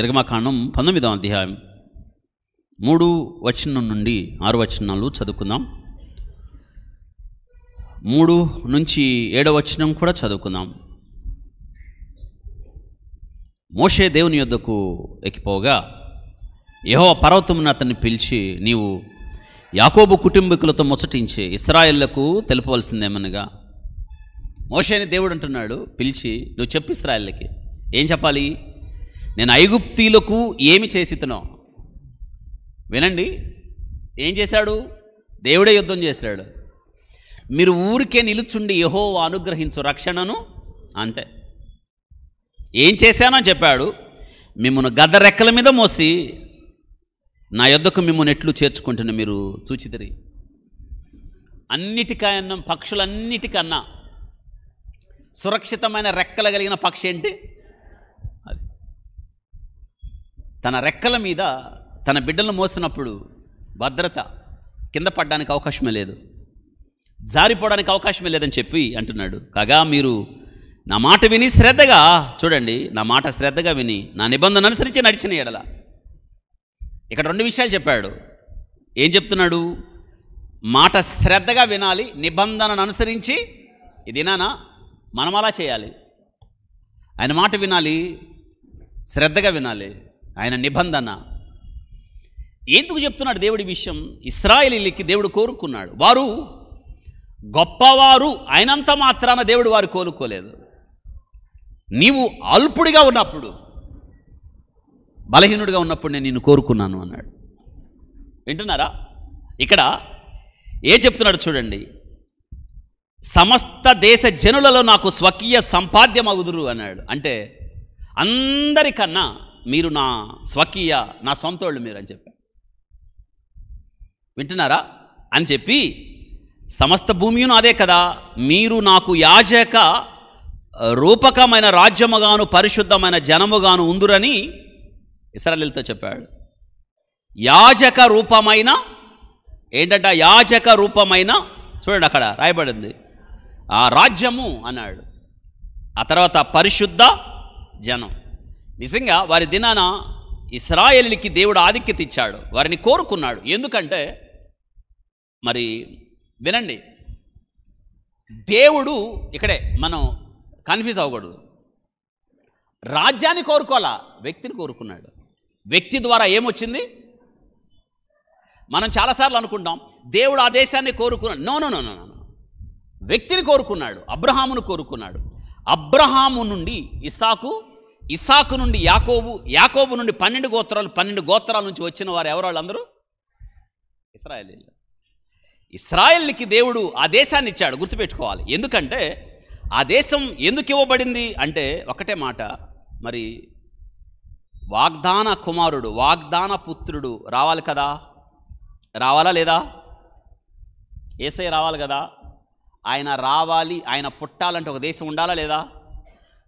నిర్గమకాండం 19వ అధ్యాయం 3 వచనం నుండి 6 వచనాలు చదువుకుందాం. 3 నుంచి 7వ వచనం కూడా చదువుకుందాం. మోషే దేవుని యొద్దకు ఎక్కిపోగా యెహోవా పర్వతమున అతన్ని పిలిచి, నీవు యాకోబు కుటుంబీకులతో ముచ్చటించి ఇశ్రాయేళ్లకు తెలుపవలసిందేమనగా. మోషేని దేవుడు అంటున్నాడు, పిలిచి నువ్వు చెప్పు ఇశ్రాయేళ్ళకి. ఏం చెప్పాలి? నేను ఐగుప్తీయులకు ఏమి చేసితునో. వినండి, ఏం చేశాడు? దేవుడే యుద్ధం చేశాడు. మీరు ఊరికే నిలుచుండి యెహోవా అనుగ్రహించు రక్షణను, అంతే. ఏం చేశానో చెప్పాడు. మిమ్మల్ని గద్ద రెక్కల మీద మోసి నా యొద్దకు మిమ్మల్ని ఎట్లు చేర్చుకుంటున్నా మీరు చూచితిరి. అన్నిటికన్నా, పక్షులన్నిటికన్నా సురక్షితమైన రెక్కలు కలిగిన పక్షి ఏంటి? అది తన రెక్కల మీద తన బిడ్డలను మోసినప్పుడు భద్రత, కింద పడడానికి అవకాశమే లేదు, జారిపోవడానికి అవకాశమే లేదని చెప్పి అంటున్నాడు. కాగా మీరు నా మాట విని శ్రద్ధగా చూడండి, నా మాట శ్రద్ధగా విని నా నిబంధన అనుసరించి నడిచిన ఎడల. ఇక్కడ 2 విషయాలు చెప్పాడు. ఏం చెప్తున్నాడు? మాట శ్రద్ధగా వినాలి, నిబంధనను అనుసరించి. ఇదేనా మనం అలా చేయాలి. ఆయన మాట వినాలి, శ్రద్ధగా వినాలి, ఆయన నిబంధన. ఎందుకు చెప్తున్నాడు దేవుడి విషయం? ఇశ్రాయేలీయులకి దేవుడు కోరుకున్నాడు. వారు గొప్పవారు అయినంత మాత్రాన దేవుడు వారు కోరుకోలేదు. నీవు అల్పుడిగా ఉన్నప్పుడు, బలహీనుడిగా ఉన్నప్పుడు నేను నిన్ను కోరుకున్నాను అన్నాడు. వింటున్నారా? ఇక్కడ ఏం చెప్తున్నాడు చూడండి. సమస్త దేశ జనులలో నాకు స్వకీయ సంపాద్యమగుదురు అన్నాడు. అంటే అందరికన్నా మీరు నా స్వకీయ, నా సొంతోళ్ళు మీరు అని చెప్పారు. వింటున్నారా? అని చెప్పి సమస్త భూమియును అదే కదా, మీరు నాకు యాజక రూపకమైన రాజ్యముగాను పరిశుద్ధమైన జనముగాను ఉందురని ఇశ్రాయేలుతో చెప్పాడు. యాజక రూపమైన ఏంటంట? యాజక రూపమైన, చూడండి అక్కడ రాయబడింది, ఆ రాజ్యము అన్నాడు. ఆ తర్వాత పరిశుద్ధ జనం. నిజంగా వారి దినాన ఇశ్రాయేలుకి దేవుడు ఆధిక్యత ఇచ్చాడు, వారిని కోరుకున్నాడు. ఎందుకంటే మరి వినండి, దేవుడు ఇక్కడే మనం కన్ఫ్యూజ్ అవ్వకూడదు. రాజ్యాన్ని కోరుకోవాలా, వ్యక్తిని కోరుకున్నాడు. వ్యక్తి ద్వారా ఏమొచ్చింది? మనం చాలాసార్లు అనుకుంటాం దేవుడు ఆ దేశాన్ని కోరుకున్నాడు. No no no no no వ్యక్తిని కోరుకున్నాడు. అబ్రహామును కోరుకున్నాడు. అబ్రహాము నుండి ఇస్సాకు, ఇస్సాకు నుండి యాకోబు, యాకోబు నుండి 12 గోత్రాలు, 12 గోత్రాల నుంచి వచ్చిన వారు ఎవరు? వాళ్ళందరూ ఇశ్రాయేలీయులు. ఇశ్రాయేలుకి దేవుడు ఆ దేశాన్ని ఇచ్చాడు, గుర్తుపెట్టుకోవాలి. ఎందుకంటే ఆ దేశం ఎందుకు ఇవ్వబడింది అంటే ఒకటే మాట, మరి వాగ్దాన కుమారుడు, వాగ్దాన పుత్రుడు రావాలి కదా. రావాలా లేదా? యేసయ్య రావాలి కదా. ఆయన రావాలి, ఆయన పుట్టాలంటే ఒక దేశం ఉండాలా లేదా?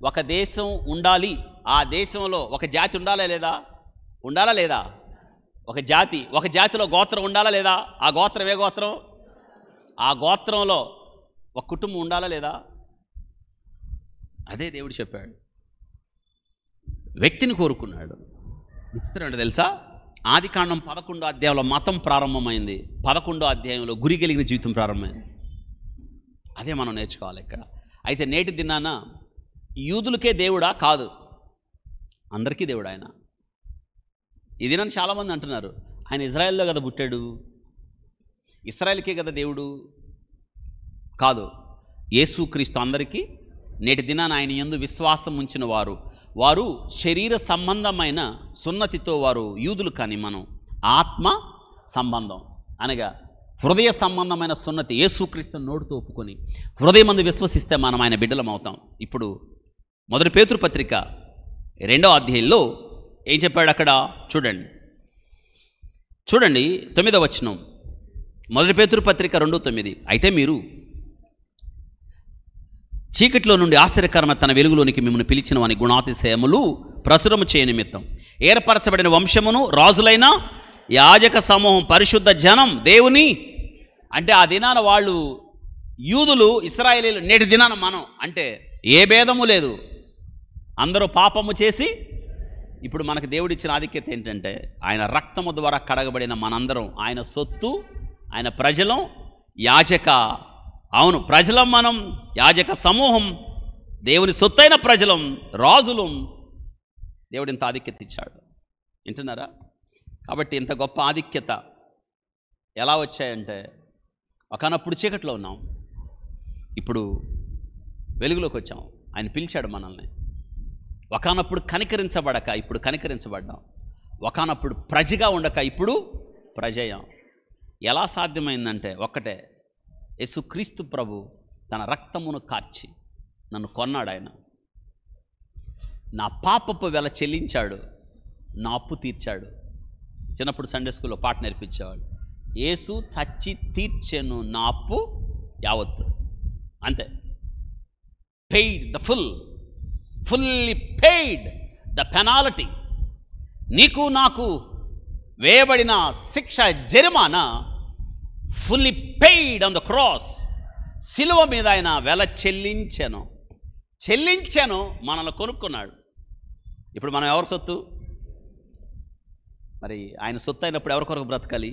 ఒక దేశం ఉండాలి, ఆ దేశంలో ఒక జాతి ఉండాలా లేదా? ఉండాలా లేదా? ఒక జాతి, ఒక జాతిలో గోత్రం ఉండాలా లేదా? ఆ గోత్రం ఏ గోత్రం? ఆ గోత్రంలో ఒక కుటుంబం ఉండాలా లేదా? అదే దేవుడు చెప్పాడు. వ్యక్తిని కోరుకున్నాడు. విచిత్రం తెలుసా? ఆదికాండం 11వ అధ్యాయంలో మతం ప్రారంభమైంది, 11వ అధ్యాయంలో గురి కలిగిన జీవితం ప్రారంభమైంది. అదే మనం నేర్చుకోవాలి ఇక్కడ. అయితే నేటి దినాన యూదులకే దేవుడా? కాదు, అందరికీ దేవుడు ఆయన. ఈ దినాన్ని చాలామంది అంటున్నారు, ఆయన ఇజ్రాయెల్లో కదా పుట్టాడు, ఇశ్రాయేలుకే కదా దేవుడు. కాదు, యేసుక్రీస్తు అందరికీ. నేటి దినాన ఆయన యందు విశ్వాసం ఉంచిన వారు, వారు శరీర సంబంధమైన సున్నతితో వారు యూదులు, కానీ మనం ఆత్మ సంబంధం అనగా హృదయ సంబంధమైన సున్నతి యేసుక్రీస్తు నోటితో ఒప్పుకొని హృదయమందు విశ్వసిస్తే మనం ఆయన బిడ్డలం అవుతాం. ఇప్పుడు 1 పేతురు పత్రిక 2వ అధ్యాయంలో ఏం చెప్పాడు అక్కడ చూడండి. చూడండి 9వ వచనం, 1 పేతురు పత్రిక 2:9. అయితే మీరు చీకటిలో నుండి ఆశ్చర్యకరమైన తన వెలుగులోనికి మిమ్మల్ని పిలిచిన వాని గుణాతిశయములు ప్రచురము చేయ నిమిత్తం ఏర్పరచబడిన వంశమును, రాజులైన యాజక సమూహం, పరిశుద్ధ జనం, దేవుని. అంటే ఆ దినాన వాళ్ళు యూదులు, ఇశ్రాయేలీయులు. నేటి దినాన మనం అంటే ఏ భేదము లేదు, అందరూ పాపము చేసి ఇప్పుడు మనకు దేవుడిచ్చిన ఆధిక్యత ఏంటంటే ఆయన రక్తము ద్వారా కడగబడిన మనందరం ఆయన సొత్తు, ఆయన ప్రజలం, యాజక, అవును ప్రజలం, మనం యాజక సమూహం, దేవుని సొత్తైన ప్రజలం, రాజులం. దేవుడు ఇంత ఆధిక్యత ఇచ్చాడు, వింటున్నారా? కాబట్టి ఇంత గొప్ప ఆధిక్యత ఎలా వచ్చాయంటే, ఒకనప్పుడు చీకట్లో ఉన్నాం, ఇప్పుడు వెలుగులోకి వచ్చాం. ఆయన పిలిచాడు మనల్ని. ఒకనప్పుడు కనికరించబడక ఇప్పుడు కనికరించబడ్డాం. ఒకనప్పుడు ప్రజగా ఉండక ఇప్పుడు ప్రజయం. ఎలా సాధ్యమైందంటే ఒక్కటే, యేసుక్రీస్తు ప్రభు తన రక్తమును కార్చి నన్ను కొన్నాడు. ఆయన నా పాపపు వెల చెల్లించాడు, నా అప్పు తీర్చాడు. చిన్నప్పుడు సండే స్కూల్లో పాట నేర్పించేవాడు, యేసు చచ్చి తీర్చెను నా అప్పు యావత్తు. అంతే. Paid the fully paid the penalty. నీకు నాకు వేయబడిన శిక్ష, జరిమానా fully paid on the cross. సిలువ మీద ఆయన వెల చెల్లించాను మనల్ని కొనుక్కున్నాడు. ఇప్పుడు మనం ఎవరి సొత్తు? మరి ఆయన సొత్తు అయినప్పుడు ఎవరి కొరకు బ్రతకాలి?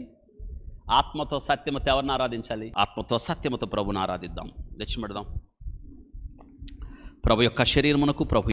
ఆత్మతో సత్యమతో ఎవరిని ఆరాధించాలి? ఆత్మతో సత్యమతో ప్రభుని ఆరాధిద్దాం. లక్ష్యమిడదాం. ప్రభు యొక్క శరీరమునకు, ప్రభు